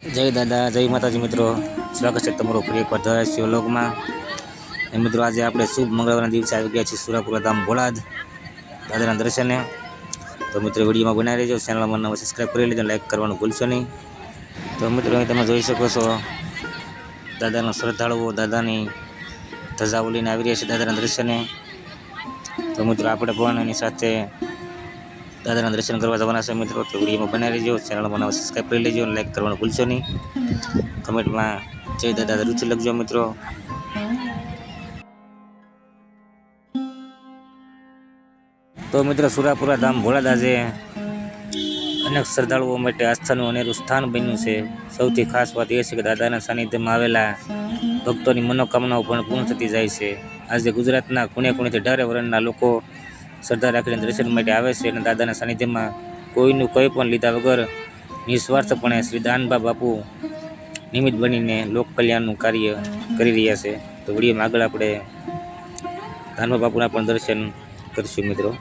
જય દાદા, જય માતાજી મિત્રો. સ્વાગત છે તમારું ફરી એકવાર ધરાશી વ્લોગમાં. મિત્રો આજે આપણે શુભ મંગળવારના દિવસે આવી ગયા છીએ સુરાપુરા ધામ ભોળાદ દાદાના દર્શને. તો મિત્રો વિડીયોમાં બનાવી રહેજો, ચેનલમાં નવા સબસ્ક્રાઈબ કરી લેજો, લાઈક કરવાનું ભૂલશો નહીં. તો મિત્રો અહીં તમે જોઈ શકો છો દાદાના શ્રદ્ધાળુઓ દાદાની ધજાઓ લઈને આવી રહ્યા છે દાદાના દર્શને. તો મિત્રો આપણે પણ એની સાથે દાદાના દર્શન કરવા જવાના છે મિત્રો. તો વિડીયોમાં બનાવી લેજો, ચેનલમાં નવા સબસ્ક્રાઈબ કરી લેજો, લાઈક કરવાનું ભૂલશો નહીં. કમેન્ટમાં જય દાદા જરૂરથી લખજો મિત્રો. તો મિત્રો સુરાપુરા ધામ ભોળાદ આજે અનેક શ્રદ્ધાળુઓ માટે આસ્થાનું અનેરું સ્થાન બન્યું છે. સૌથી ખાસ વાત એ છે કે દાદાના સાનિધ્યમાં આવેલા ભક્તોની મનોકામનાઓ પણ પૂર્ણ થતી જાય છે. આજે ગુજરાતના ખૂણે ખૂણેથી 18 વર્ષના લોકો શ્રદ્ધા રાખીને દર્શન માટે આવે છે અને દાદાના સાનિધ્યમાં કોઈનું કંઈ પણ લીધા વગર નિસ્વાર્થપણે શ્રી દાનબા બાપુ નિમિત્ત બનીને લોક કલ્યાણનું કાર્ય કરી રહ્યા છે. તો વિડીયોમાં આગળ આપણે દાનબા બાપુના પણ દર્શન કરશું મિત્રો.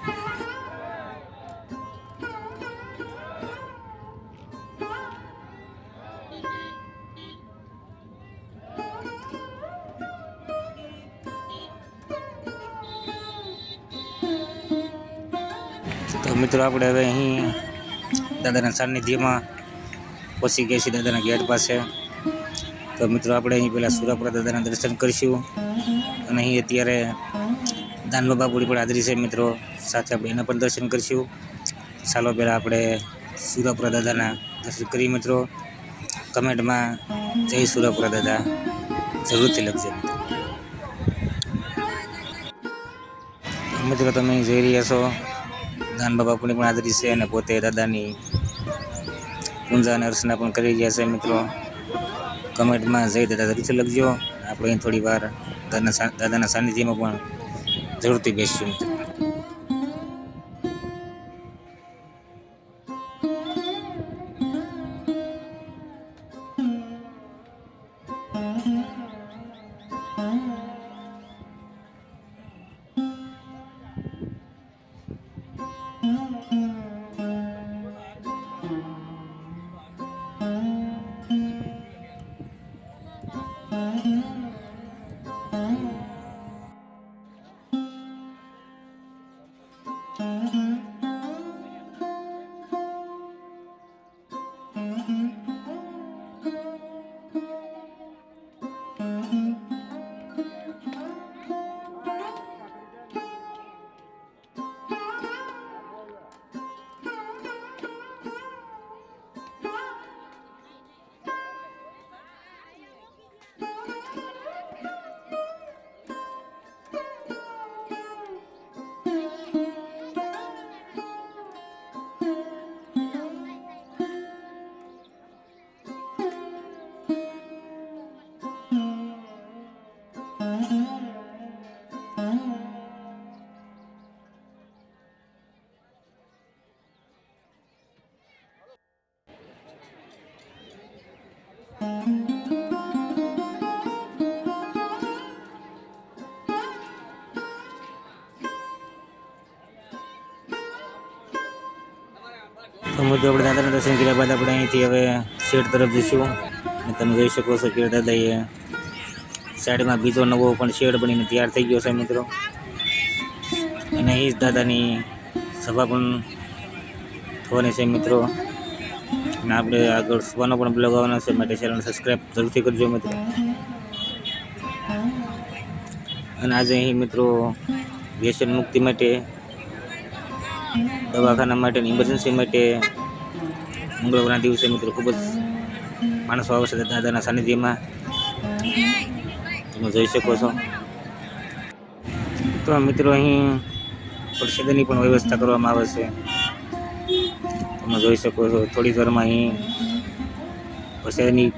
તો મિત્રો આપણે હવે અહીં દાદાના સાનિધ્યમાં પહોંચી ગયા છીએ, દાદાના ગેટ પાસે. તો મિત્રો આપણે અહીં પહેલાં સુરાપુરા દાદાના દર્શન કરીશું અને અહીં અત્યારે દાનબા બાપુની પણ હાજરી છે મિત્રો, સાથે આપણે એના પણ દર્શન કરીશું. ચાલો પહેલાં આપણે સુરાપુરા દાદાના દર્શન કરીએ મિત્રો. કમેન્ટમાં જય સુરાપુરા દાદા જરૂરથી લખજો મિત્રો. તમે જોઈ રહ્યા છો દાનબા બાપુની પણ હાજરી છે અને પોતે દાદાની પૂજા અને અર્ચના પણ કરી રહ્યા છે મિત્રો. કમેન્ટમાં જય દાદા જરૂરથી લખજો. આપણે અહીં થોડી વાર દાદાના સાનિધ્યમાં પણ જરૂરથી બેસીશું મિત્રો. તો મિત્રો આપણે દાદાના દર્શન કર્યા બાદ આપણે અહીંથી હવે શેડ તરફ જઈશું. અને તમે જોઈ શકો છો કે દાદાએ સાઈડમાં બીજો નવો પણ શેડ બનીને તૈયાર થઈ ગયો છે મિત્રો. અને એ જ દાદાની સભા પણ થવાની છે મિત્રો. અને આપણે આગળ સુવાનો પણ બ્લોગ આવવાનો છે, માટે ચેનલ સબસ્ક્રાઈબ જરૂરથી કરજો મિત્રો. અને આજે અહીં મિત્રો વ્યસન મુક્તિ માટે, દવાખાના માટે, ઇમરજન્સી માટે મંગળવારના દિવસે મિત્રો ખૂબ જ માણસો આવશે દાદાના સાનિધ્યમાં. તમે જોઈ શકો છો. તો મિત્રો અહીં પ્રસાદની પણ વ્યવસ્થા કરવામાં આવે છે. તમે જોઈ શકો છો થોડી વારમાં અહીં પ્રસાદની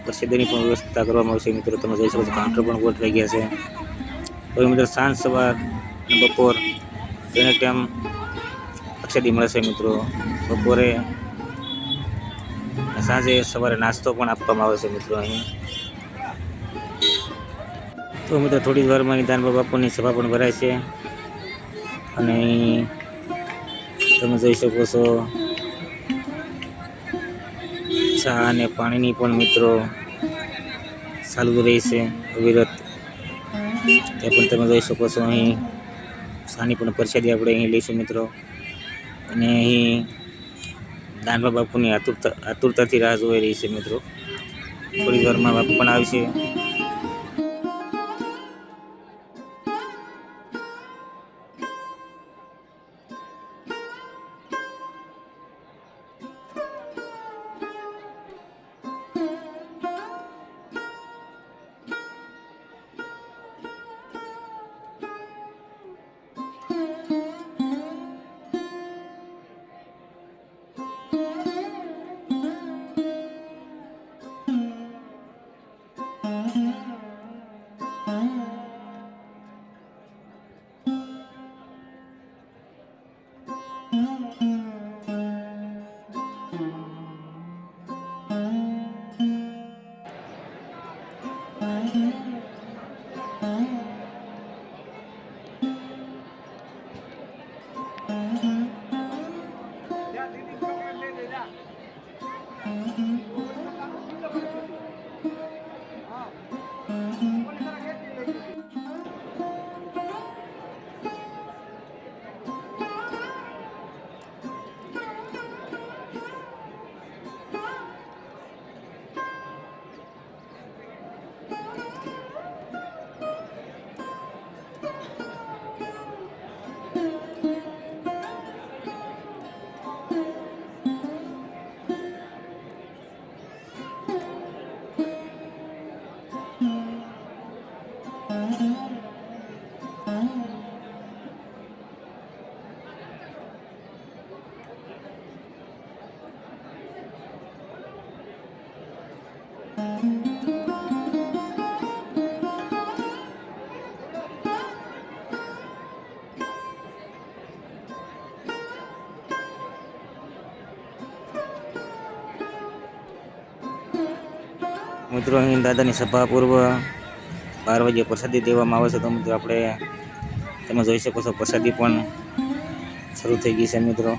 પણ વ્યવસ્થા કરવામાં આવશે મિત્રો. તમે જોઈ શકો છો કાઉન્ટર પણ ગોઠવાઈ ગયા છે. તો મિત્રો સાંજ, સવાર અને બપોર તેને ટાઈમ પ્રસાદી મળશે મિત્રો. બપોરે સાંજે સવારે નાસ્તો પણ આપવામાં આવે છે મિત્રો અહીં. તો મિત્રો થોડી જ વારમાં અહીં દાનબા બાપુની સભા પણ ભરાય છે. અને તમે જોઈ શકો છો ચા અને પાણીની પણ મિત્રો ચાલુ રહેશે અવિરત. તે પણ તમે જોઈ શકો છો. અહીં ચાની પણ પ્રસાદી આપણે અહીં લઈશું મિત્રો. અને અહીં દાનબા બાપુની આતુરતાથી રાહ જોઈ રહી છે મિત્રો. થોડી વારમાં બાપુ પણ આવશે. મિત્રો અહીં દાદાની સભા પૂર્વ 12 વાગ્યે પ્રસાદી દેવામાં આવે છે. તો મિત્રો આપણે તમે જોઈ શકો છો પ્રસાદી પણ શરૂ થઈ ગઈ છે મિત્રો.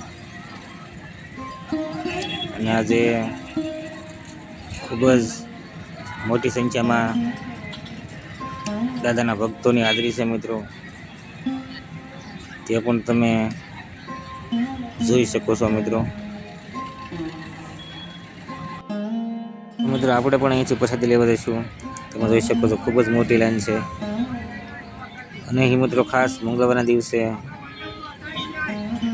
અને આજે ખૂબ જ મોટી સંખ્યામાં દાદાના ભક્તોની હાજરી છે મિત્રો. તે પણ તમે જોઈ શકો છો મિત્રો. મિત્રો આપણે પણ અહીંથી પ્રસાદી લેવા જઈશું. તમે જોઈ શકો છો ખૂબ જ મોટી લાઈન છે. અને અહીં મિત્રો ખાસ મંગળવારના દિવસે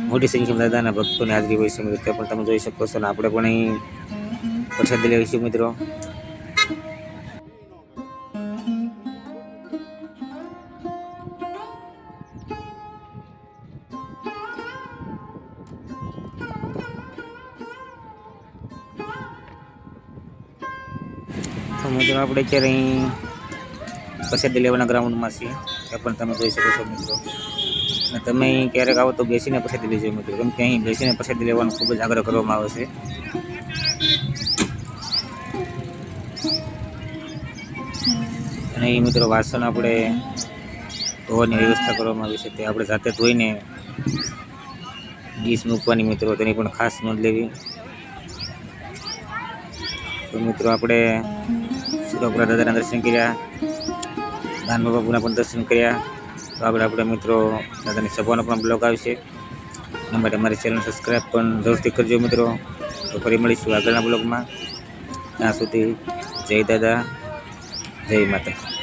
મોટી સંખ્યામાં દાદાના ભક્તોની હાજરી હોય છે મિત્રો. તે પણ તમે જોઈ શકો છો. અને આપણે પણ અહીં પ્રસાદી લઈશું મિત્રો. તો મિત્રો આપણે અત્યારે અહીં પ્રસાદી લેવાના ગ્રાઉન્ડમાં છીએ. એ પણ તમે જોઈ શકો છો મિત્રો. અને તમે અહીં ક્યારેક આવો તો બેસીને પ્રસાદી લેજો મિત્રો. કેમ કે અહીં બેસીને પ્રસાદી લેવાનો ખૂબ જ આગ્રહ કરવામાં આવે છે. અને અહીં મિત્રો વાસણ આપણે ધોવાની વ્યવસ્થા કરવામાં આવી છે. તે આપણે જાતે ધોઈને ડીશ મૂકવાની મિત્રો. તેની પણ ખાસ નોંધ લેવી. તો મિત્રો આપણે સુરપુરા દાદાના દર્શન કર્યા, દાનબા બાપુના પણ દર્શન કર્યા. તો આપણે મિત્રો દાદાની સભાનો પણ બ્લોગ આવશે. એના માટે અમારી ચેનલ સબસ્ક્રાઈબ પણ જરૂરથી કરજો મિત્રો. તો ફરી મળીશું આગળના બ્લોગમાં. ત્યાં સુધી જય દાદા, જય માતા.